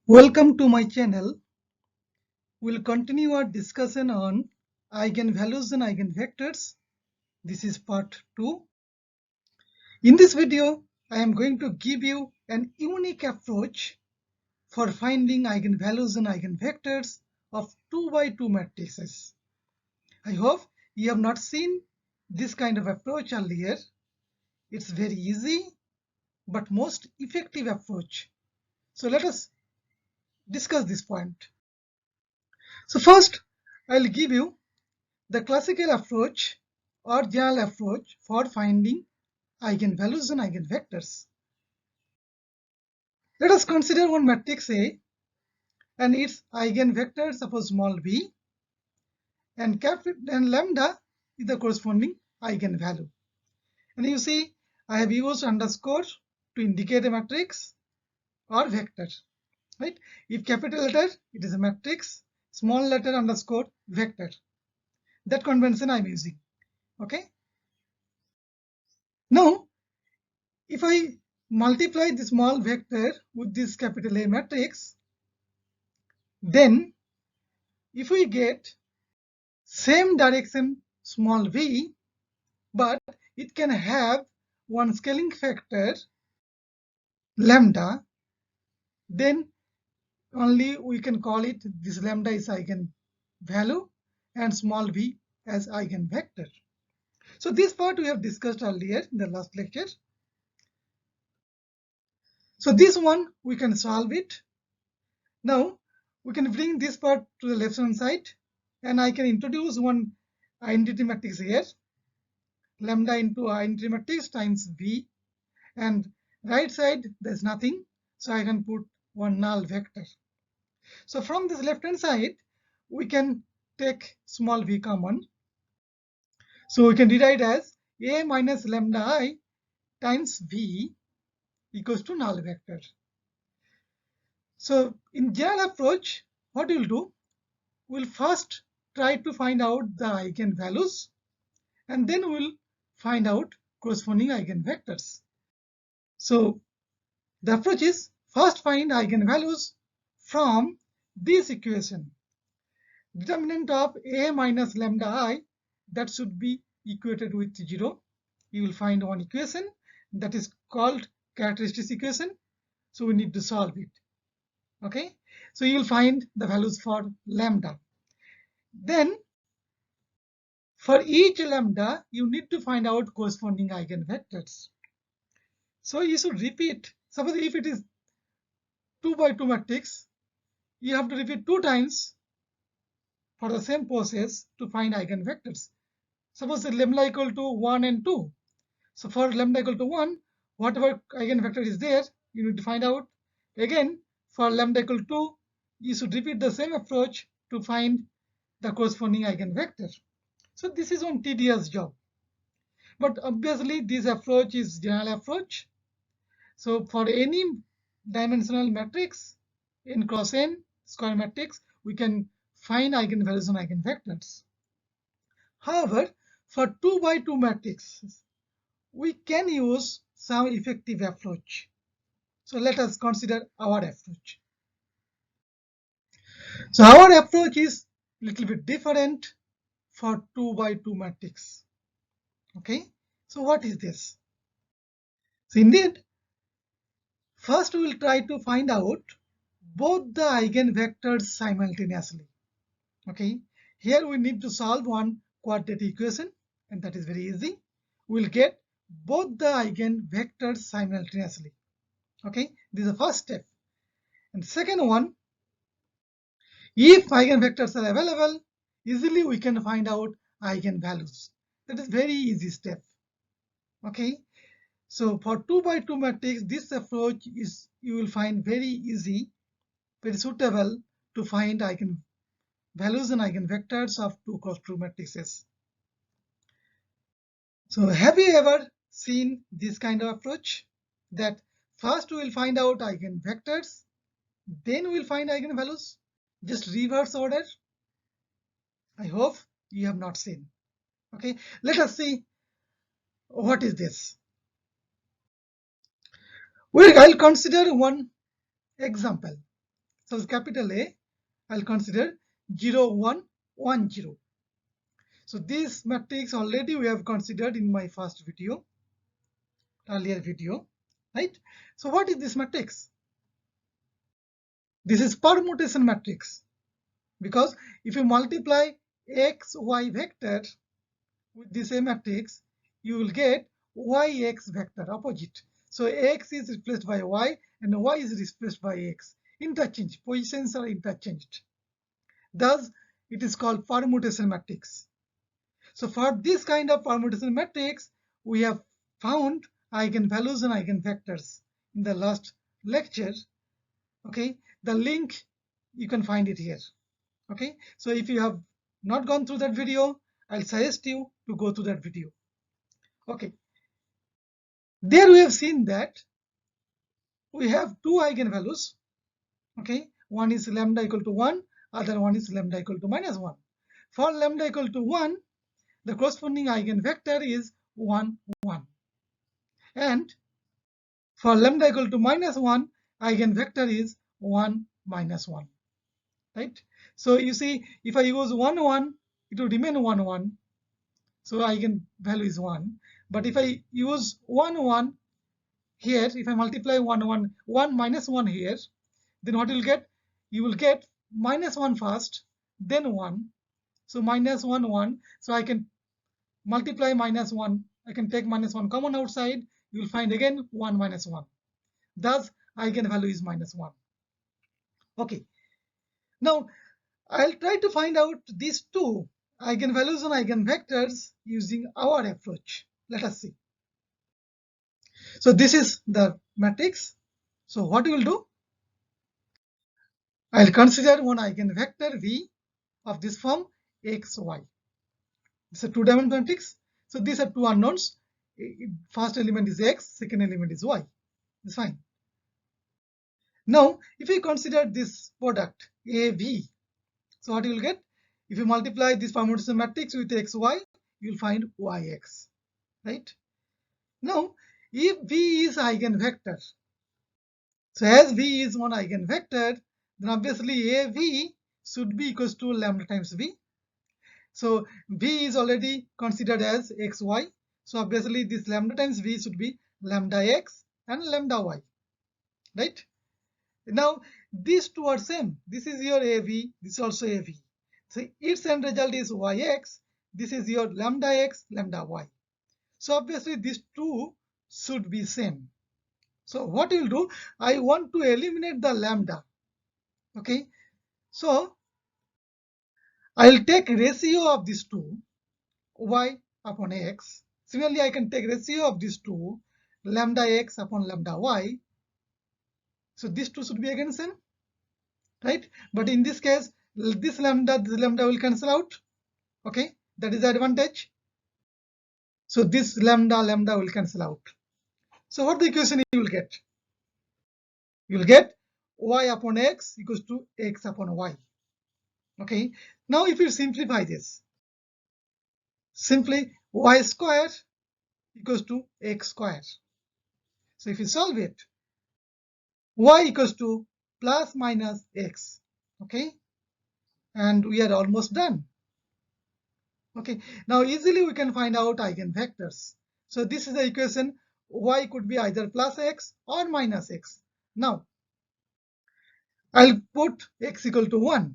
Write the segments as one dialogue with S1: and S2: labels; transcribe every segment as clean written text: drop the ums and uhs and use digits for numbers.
S1: Welcome to my channel. We'll continue our discussion on eigenvalues and eigenvectors. This is part 2. In this video, I am going to give you an unique approach for finding eigenvalues and eigenvectors of 2 by 2 matrices. I hope you have not seen this kind of approach earlier. It's very easy but most effective approach. So let us discuss this point. So first, I'll give you the classical approach or general approach for finding eigenvalues and eigenvectors. Let us consider one matrix A and its eigenvector, suppose small b, and lambda is the corresponding eigenvalue. And you see, I have used underscore to indicate a matrix or vector, right? If capital letter, it is a matrix, small letter underscore vector. That convention I'm using, okay? Now, if I multiply the small vector with this capital A matrix, then if we get same direction small v, but it can have one scaling factor lambda, then only we can call it this lambda is eigenvalue and small v as eigenvector. So this part we have discussed earlier in the last lecture. So this one we can solve it. Now we can bring this part to the left hand side and I can introduce one identity matrix here, lambda into identity matrix times v, and right side there's nothing, so I can put one null vector. So from this left hand side we can take small v common, so we can rewrite as a minus lambda I times v equals to null vector. So in general approach, what we'll do, we'll first try to find out the eigenvalues and then we'll find out corresponding eigenvectors. So the approach is first find eigenvalues from this equation. Determinant of a minus lambda I, that should be equated with 0. You will find one equation that is called characteristics equation. So we need to solve it. Okay, so you will find the values for lambda. Then for each lambda, you need to find out corresponding eigenvectors. So you should repeat. Suppose if it is 2 by 2 matrix, you have to repeat 2 times for the same process to find eigenvectors. Suppose the lambda equal to 1 and 2. So for lambda equal to 1, whatever eigenvector is there, you need to find out. Again, for lambda equal to 2, you should repeat the same approach to find the corresponding eigenvector. So this is one tedious job. But obviously this approach is general approach. So for any dimensional matrix in cross n square matrix, we can find eigenvalues and eigenvectors. However, for 2 by 2 matrices, we can use some effective approach. So let us consider our approach. So our approach is a little bit different for 2 by 2 matrix. Okay, so what is this? So indeed, first we will try to find out both the eigenvectors simultaneously. Okay, here we need to solve one quadratic equation, and that is very easy. We'll get both the eigenvectors simultaneously. Okay, this is the first step. And second one, if eigenvectors are available, easily we can find out eigenvalues. That is very easy step. Okay, so for 2 by 2 matrix, this approach is, you will find very easy, very suitable to find eigenvalues and eigenvectors of 2 cross 2 matrices. So have you ever seen this kind of approach, that first we will find out eigenvectors, then we will find eigenvalues, just reverse order? I hope you have not seen. Okay, let us see what is this. Well, I'll consider one example. So capital A, I'll consider 0, 1, 1, 0. So this matrix already we have considered in my first video, earlier video, right? So what is this matrix? This is permutation matrix, because if you multiply x, y vector with the same matrix, you will get yx vector opposite. So x is replaced by y and y is replaced by x. Interchange, positions are interchanged. Thus, it is called permutation matrix. So for this kind of permutation matrix, we have found eigenvalues and eigenvectors in the last lecture. Okay, the link, you can find it here. Okay, so if you have not gone through that video, I'll suggest you to go to that video. Okay, there we have seen that we have two eigenvalues. Okay, one is lambda equal to 1, other one is lambda equal to minus 1. For lambda equal to 1, the corresponding eigenvector is 1, 1. And for lambda equal to minus 1, eigenvector is 1, minus 1. Right? So you see, if I use 1, 1, it will remain 1, 1. So eigenvalue is 1. But if I use 1, 1 here, if I multiply 1, 1, 1 minus 1 here, then what you will get? You will get minus 1 first, then 1. So minus 1, 1. So I can multiply minus 1. I can take minus 1 common outside. You will find again 1 minus 1. Thus, eigenvalue is minus 1. Okay. Now, I'll try to find out these two eigenvalues and eigenvectors using our approach. Let us see. So this is the matrix. So what we will do? I'll consider one eigenvector V of this form x, y. It's a two-dimensional matrix. So these are two unknowns. First element is x, second element is y. It's fine. Now, if we consider this product AV, so what you will get? If you multiply this permutation matrix with xy, you will find yx, right? Now, if V is eigenvector, so as V is one eigenvector, then obviously AV should be equals to lambda times V. So V is already considered as xy. So obviously this lambda times V should be lambda x and lambda y, right? Now these two are same. This is your AV, this is also AV. So its end result is yx. This is your lambda x, lambda y. So obviously these two should be same. So what you will do, I want to eliminate the lambda. Okay, so I will take ratio of these two, y upon x. Similarly, I can take ratio of these two, lambda x upon lambda y. So these two should be again same, right? But in this case, this lambda will cancel out. Okay, that is the advantage. So this lambda will cancel out. So what the equation you will get? You will get y upon x equals to x upon y. Okay, now if you simplify this, simply y square equals to x square. So if you solve it, y equals to plus minus x. Okay, and we are almost done. Okay, now easily we can find out eigenvectors. So this is the equation. Y could be either plus x or minus x. Now I'll put x equal to 1.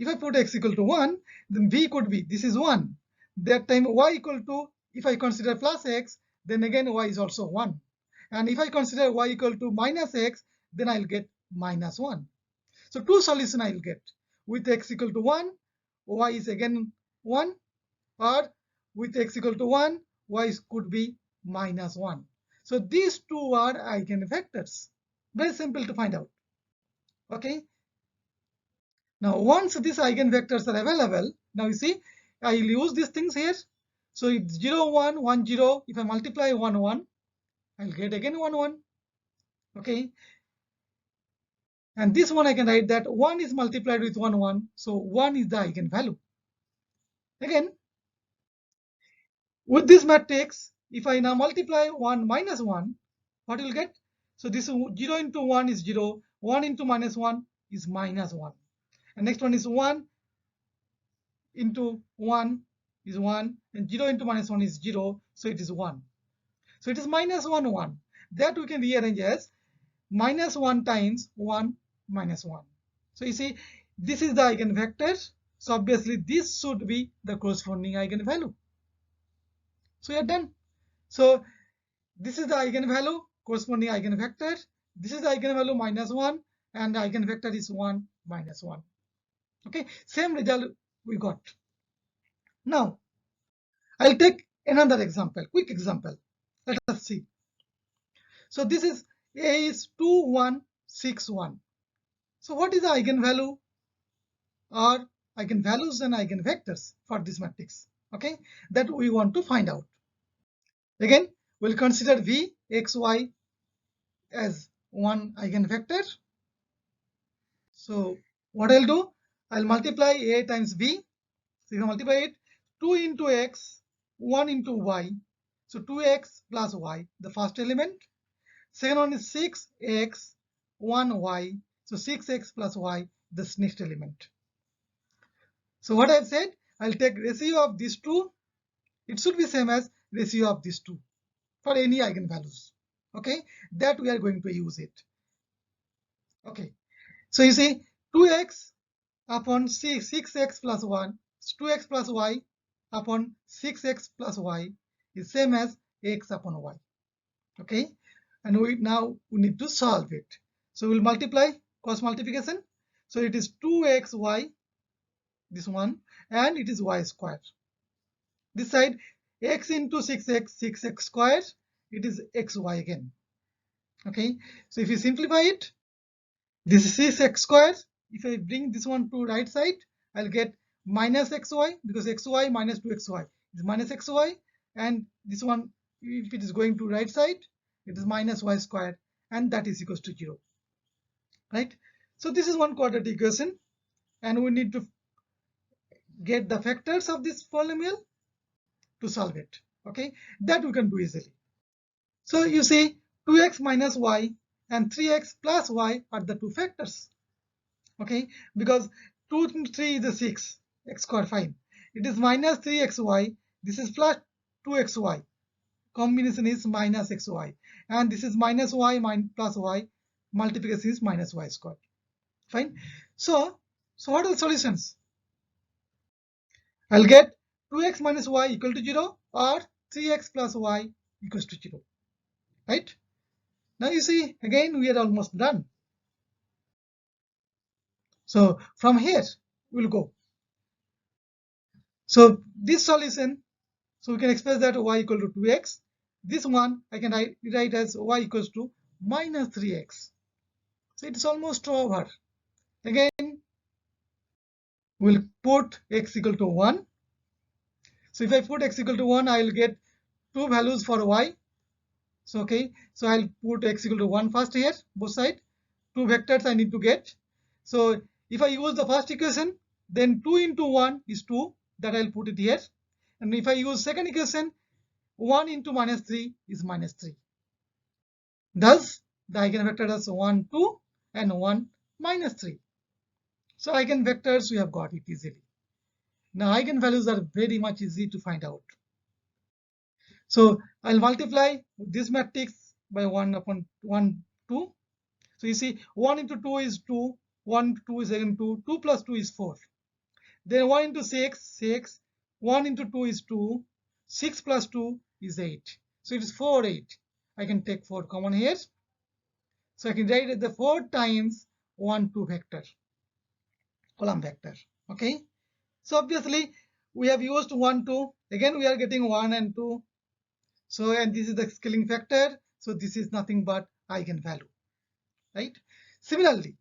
S1: If I put x equal to 1, then v could be, this is 1. That time y equal to, if I consider plus x, then again y is also 1. And if I consider y equal to minus x, then I'll get minus 1. So two solutions I'll get. With x equal to 1, y is again 1. Or with x equal to 1, y could be minus 1. So these two are eigenvectors. Very simple to find out. Okay. Now, once these eigenvectors are available, now you see, I will use these things here. So it's 0, 1, 1, 0. If I multiply 1, 1, I'll get again 1, 1. Okay. And this one I can write that 1 is multiplied with 1, 1. So 1 is the eigenvalue. Again, with this matrix, if I now multiply 1 minus 1, what will get? So this 0 into 1 is 0. 1 into minus 1, is minus 1. And next one is 1 into 1 is 1, and 0 into minus 1 is 0, so it is 1. So it is minus 1, 1. That we can rearrange as minus 1 times 1 minus 1. So you see, this is the eigenvector. So obviously this should be the corresponding eigenvalue. So we are done. So this is the eigenvalue, corresponding eigenvector. This is the eigenvalue minus 1, and the eigenvector is 1 minus 1. Okay, same result we got. Now, I'll take another example, quick example. Let us see. So this is A is 2, 1, 6, 1. So what is the eigenvalue or eigenvalues and eigenvectors for this matrix? Okay, that we want to find out. Again, we'll consider V, X, Y as one eigenvector. So what I'll do, I'll multiply A times B. So if I multiply it, 2 into X, 1 into Y. So 2X plus Y, the first element. Second one is 6X, 1Y. So 6X plus Y, this next element. So what I've said, I'll take ratio of these two. It should be same as ratio of these two for any eigenvalues. Okay, that we are going to use it. Okay, so you see 2x upon 6x plus 1, 2x plus y upon 6x plus y is same as x upon y. Okay, and now we need to solve it. So we'll multiply, cross multiplication. So it is 2xy, this one, and it is y squared. This side, x into 6x, 6x squared, it is xy again. Okay, so if you simplify it, this is 6x squared. If I bring this one to right side, I'll get minus xy, because xy minus 2xy is minus xy, and this one, if it is going to right side, it is minus y squared, and that is equals to 0. Right? So this is one quadratic equation, and we need to get the factors of this polynomial to solve it. Okay, that we can do easily. So you see 2x minus y and 3x plus y are the two factors. Okay, because 2 into 3 is a 6, x squared, fine. It is minus 3xy, this is plus 2xy. Combination is minus xy, and this is minus y plus y, multiplication is minus y squared. Fine. So what are the solutions? I'll get 2x minus y equal to 0 or 3x plus y equals to 0. Right? Now you see, again we are almost done. So from here we'll go. So this solution, so we can express that y equal to 2x. This one I can write as y equals to minus 3x. So it's almost over. Again, we'll put x equal to 1. So if I put x equal to 1, I'll get two values for y. So okay, so I'll put x equal to 1 first here, both sides. Two vectors I need to get. So if I use the first equation, then 2 into 1 is 2. That I'll put it here. And if I use second equation, 1 into minus 3 is minus 3. Thus, the eigenvector is 1, 2 and 1, minus 3. So eigenvectors, we have got it easily. Now eigenvalues are very much easy to find out. So I'll multiply this matrix by 1 upon 1, 2. So you see 1 into 2 is 2, 1 into 2 is again 2, 2 plus 2 is 4. Then 1 into 6, 6, 1 into 2 is 2, 6 plus 2 is 8. So it is 4, 8. I can take 4 common here. So I can write it the 4 times 1, 2 vector, column vector. Okay. So obviously we have used 1, 2. Again we are getting 1 and 2. So and this is the scaling factor. So this is nothing but eigenvalue. Right. Similarly,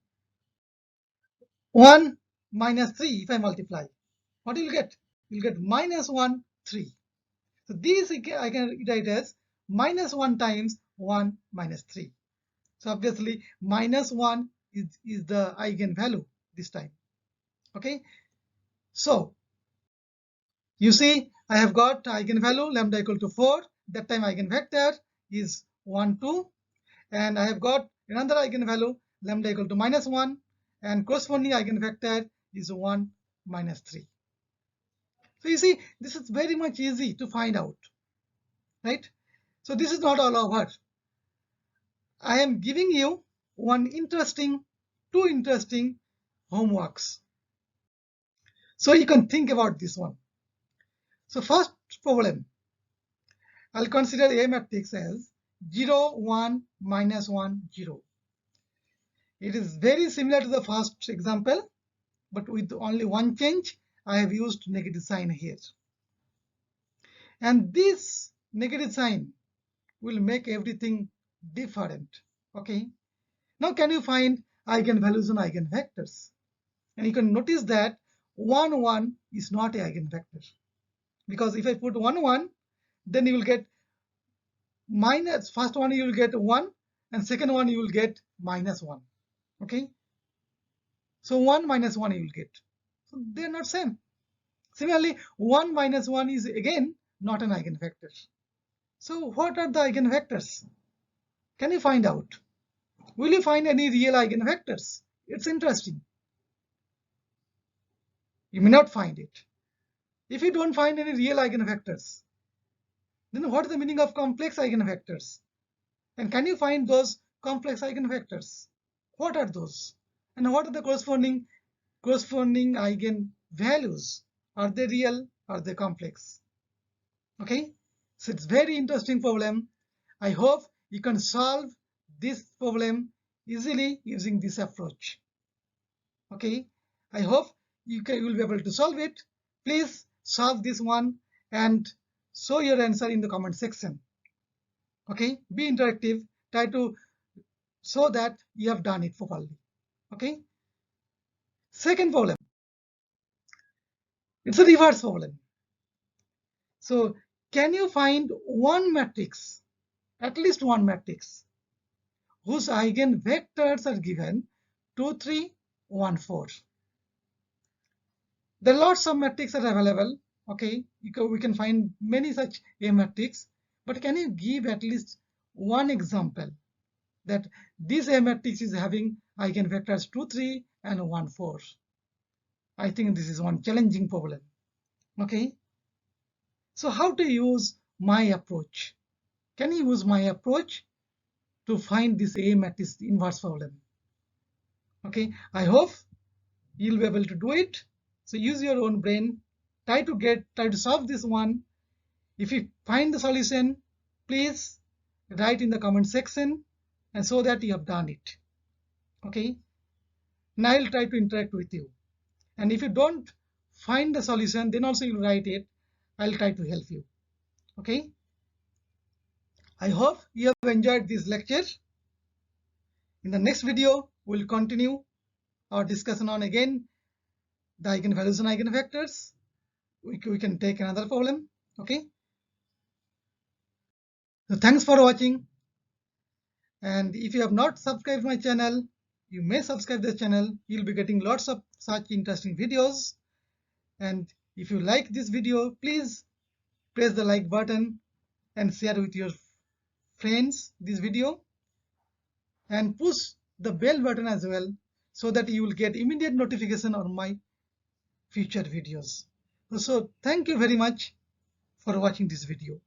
S1: 1 minus 3, if I multiply, what you will get? You will get minus 1, 3. So this I can write as minus 1 times 1 minus 3. So obviously minus 1 is the eigenvalue this time. Okay. So you see I have got eigenvalue lambda equal to 4. That time eigenvector is 1, 2. And I have got another eigenvalue lambda equal to minus 1. and corresponding eigenvector is 1 minus 3. So you see, this is very much easy to find out, right? So this is not all over. I am giving you two interesting homeworks. So you can think about this one. So first problem, I'll consider A matrix as 0, 1, minus 1, 0. It is very similar to the first example, but with only one change. I have used negative sign here. And this negative sign will make everything different. Okay. Now can you find eigenvalues and eigenvectors? And you can notice that 1, 1 is not an eigenvector. Because if I put 1, 1, then you will get minus, first one you will get 1, and second one you will get minus 1. Okay. So 1 minus 1 you will get. So they are not same. Similarly, 1 minus 1 is again not an eigenvector. So what are the eigenvectors? Can you find out? Will you find any real eigenvectors? It's interesting. You may not find it. If you don't find any real eigenvectors, then what is the meaning of complex eigenvectors? And can you find those complex eigenvectors? What are those? And what are the corresponding eigenvalues? Are they real? Are they complex? Okay, so it's very interesting problem. I hope you can solve this problem easily using this approach. Okay, I hope you will be able to solve it. Please solve this one and show your answer in the comment section. Okay, be interactive. Try to show that you have done it properly. Okay. Second problem. It's a reverse problem. So can you find one matrix, at least one matrix, whose eigenvectors are given 2, 3, 1, 4? There are lots of matrices are available. Okay, we can find many such A matrix, but can you give at least one example that this A matrix is having eigenvectors 2, 3 and 1, 4? I think this is one challenging problem. Okay, so how to use my approach? Can you use my approach to find this A matrix inverse problem? Okay, I hope you'll be able to do it. So use your own brain. Try to solve this one. If you find the solution, please write in the comment section and so that you have done it. Okay. Now I'll try to interact with you. And if you don't find the solution, then also you'll write it. I'll try to help you. Okay. I hope you have enjoyed this lecture. In the next video, we'll continue our discussion on again the eigenvalues and eigenvectors. We can take another problem. Okay. So thanks for watching. And if you have not subscribed my channel, you may subscribe this channel. You'll be getting lots of such interesting videos. And if you like this video, please press the like button and share with your friends this video. And push the bell button as well so that you will get immediate notification on my future videos. So thank you very much for watching this video.